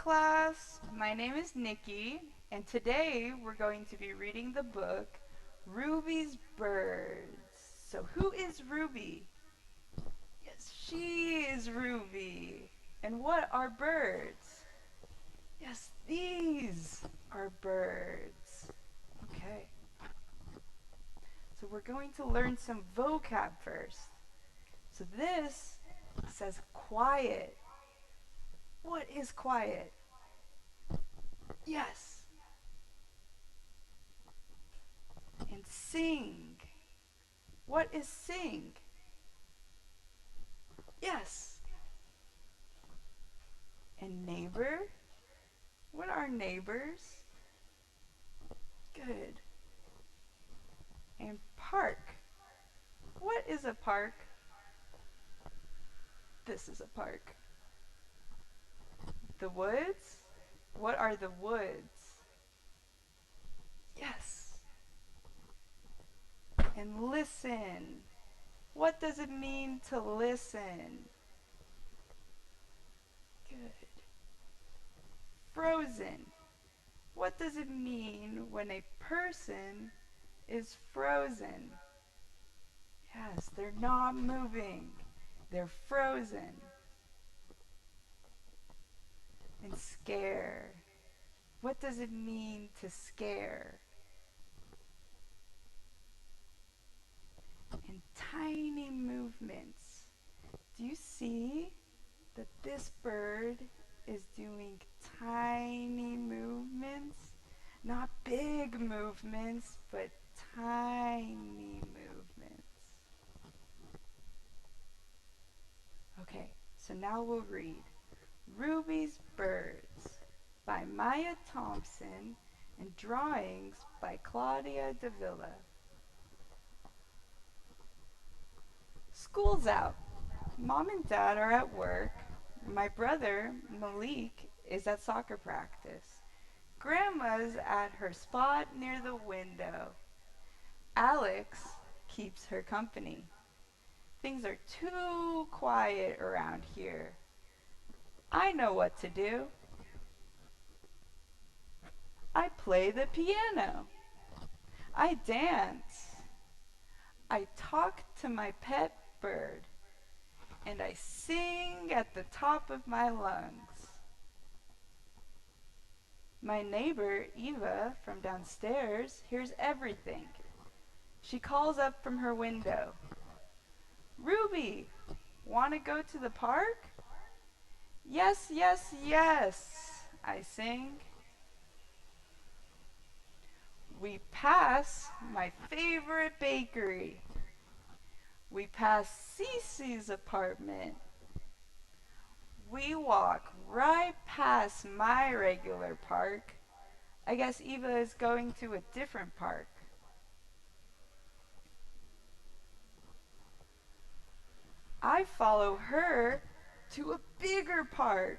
class. My name is Nikki, and today we're going to be reading the book Ruby's Birds. So, who is Ruby? Yes, she is Ruby. And what are birds? Yes, these are birds. Okay, so we're going to learn some vocab first. So, this says quiet. What is quiet? Yes. And sing. What is sing? Yes. And neighbor? What are neighbors? Good. And park. What is a park? This is a park. The woods? What are the woods? Yes. And listen. What does it mean to listen? Good. Frozen. What does it mean when a person is frozen? Yes, they're not moving. They're frozen. And scare. What does it mean to scare? And tiny movements. Do you see that this bird is doing tiny movements? Not big movements, but tiny movements. Okay, so now we'll read Ruby's Birds by Maya Thompson and drawings by Claudia Davila. School's out. Mom and Dad are at work. My brother, Malik, is at soccer practice. Grandma's at her spot near the window. Alex keeps her company. Things are too quiet around here. I know what to do. I play the piano. I dance. I talk to my pet bird. And I sing at the top of my lungs. My neighbor, Eva, from downstairs, hears everything. She calls up from her window. Ruby, want to go to the park? Yes, yes, yes, I sing. We pass my favorite bakery. We pass Cece's apartment. We walk right past my regular park. I guess Eva is going to a different park. I follow her to a bigger park.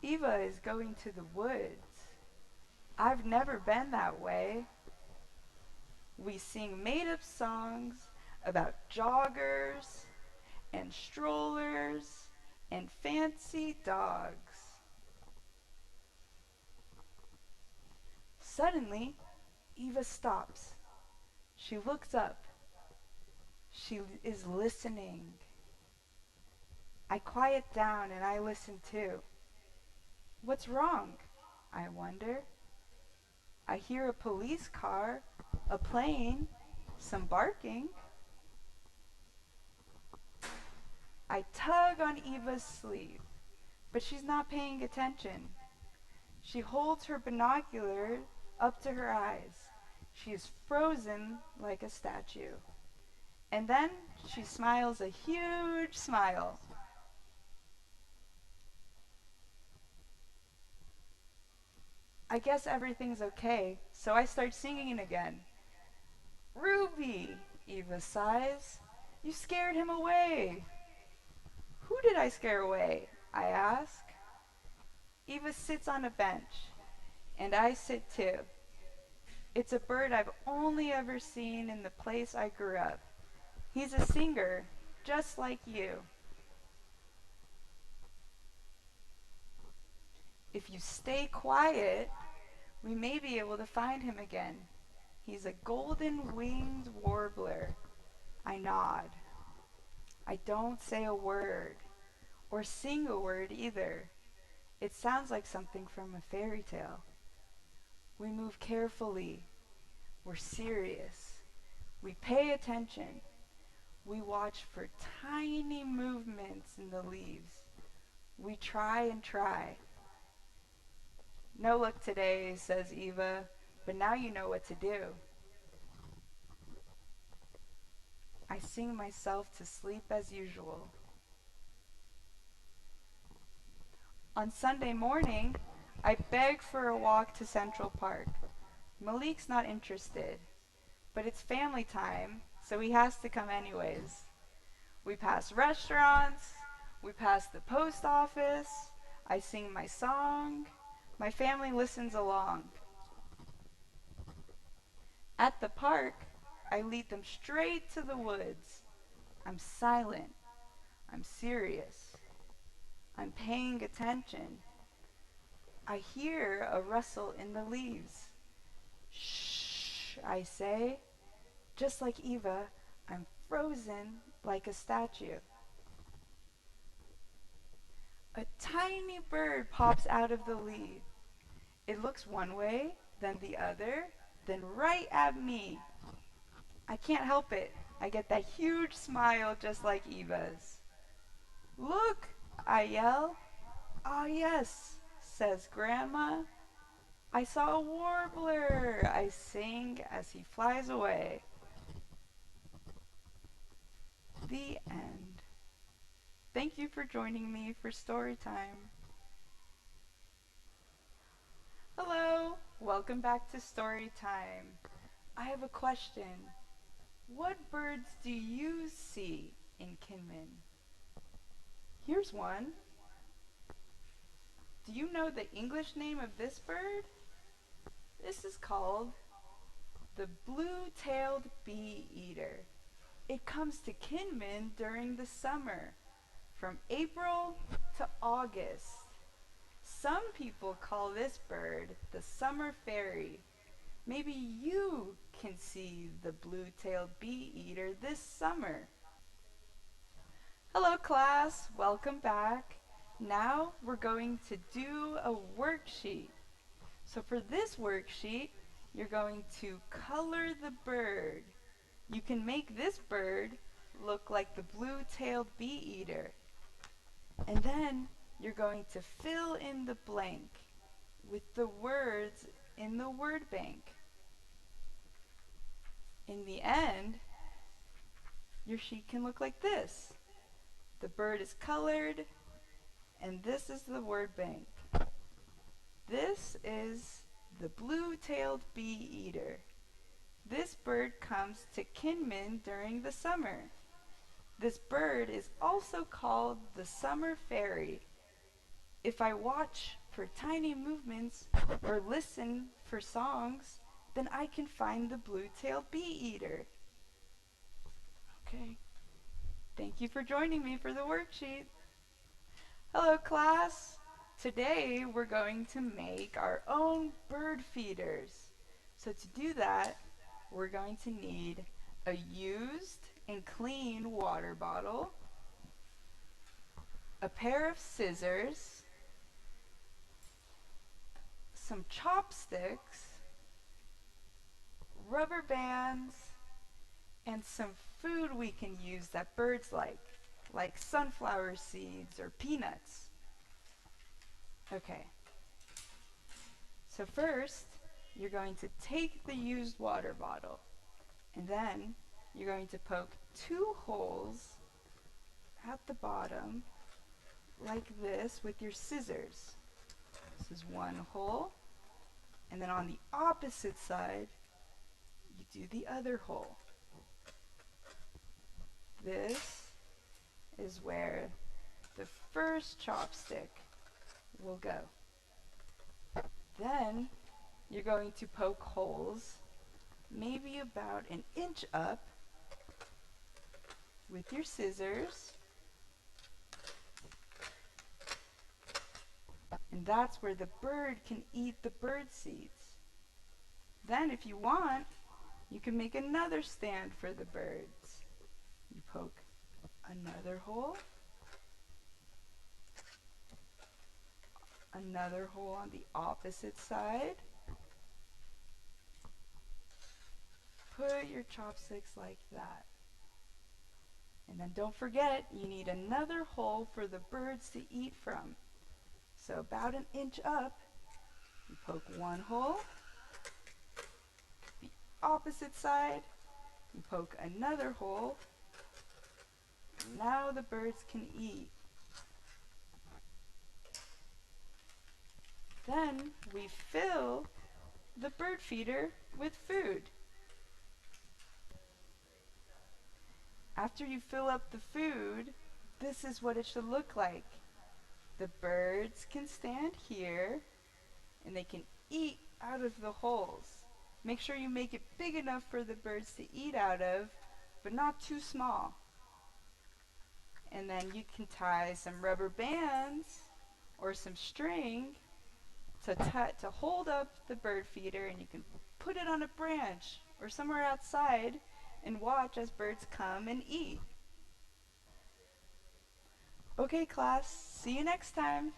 Eva is going to the woods. I've never been that way. We sing made-up songs about joggers and strollers and fancy dogs. Suddenly, Eva stops. She looks up. She is listening. I quiet down and I listen too. What's wrong? I wonder. I hear a police car, a plane, some barking. I tug on Eva's sleeve, but she's not paying attention. She holds her binocular up to her eyes. She is frozen like a statue. And then she smiles a huge smile. I guess everything's okay, so I start singing again. Ruby, Eva sighs. You scared him away. Who did I scare away? I ask. Eva sits on a bench, and I sit too. It's a bird I've only ever seen in the place I grew up. He's a singer, just like you. If you stay quiet, we may be able to find him again. He's a golden-winged warbler. I nod. I don't say a word, or sing a word either. It sounds like something from a fairy tale. We move carefully. We're serious. We pay attention. We watch for tiny movements in the leaves. We try and try. No luck today, says Eva, but now you know what to do. I sing myself to sleep as usual. On Sunday morning, I beg for a walk to Central Park. Malik's not interested, but it's family time, so he has to come anyways. We pass restaurants, we pass the post office, I sing my song, my family listens along. At the park, I lead them straight to the woods. I'm silent, I'm serious, I'm paying attention. I hear a rustle in the leaves. Shh, I say. Just like Eva, I'm frozen like a statue. A tiny bird pops out of the leaf. It looks one way, then the other, then right at me. I can't help it. I get that huge smile just like Eva's. Look, I yell. Ah, yes, says Grandma. I saw a warbler, I sing as he flies away. The end. Thank you for joining me for story time. Hello, welcome back to story time. I have a question. What birds do you see in Kinmen? Here's one. Do you know the English name of this bird? This is called the blue-tailed bee-eater. It comes to Kinmen during the summer, from April to August. Some people call this bird the summer fairy. Maybe you can see the blue-tailed bee-eater this summer. Hello class, welcome back. Now we're going to do a worksheet. So for this worksheet, you're going to color the bird. You can make this bird look like the blue-tailed bee-eater. And then you're going to fill in the blank with the words in the word bank. In the end, your sheet can look like this. The bird is colored, and this is the word bank. This is the blue-tailed bee-eater. This bird comes to Kinmen during the summer. This bird is also called the summer fairy. If I watch for tiny movements or listen for songs, then I can find the blue-tailed bee-eater. Okay. Thank you for joining me for the worksheet. Hello class. Today we're going to make our own bird feeders. So to do that, we're going to need a used and clean water bottle, a pair of scissors, some chopsticks, rubber bands, and some food we can use that birds like sunflower seeds or peanuts. Okay, so first you're going to take the used water bottle and then you're going to poke 2 holes at the bottom like this with your scissors. This is one hole, and then on the opposite side you do the other hole. This is where the first chopstick will go. Then you're going to poke holes maybe about an inch up with your scissors, and that's where the bird can eat the bird seeds. Then if you want, you can make another stand for the birds. You poke another hole on the opposite side. Put your chopsticks like that. And then don't forget, you need another hole for the birds to eat from. So about an inch up, you poke one hole. The opposite side, you poke another hole. Now the birds can eat. Then we fill the bird feeder with food. After you fill up the food, this is what it should look like. The birds can stand here and they can eat out of the holes. Make sure you make it big enough for the birds to eat out of, but not too small. And then you can tie some rubber bands or some string to hold up the bird feeder, and you can put it on a branch or somewhere outside and watch as birds come and eat. Okay, class, see you next time.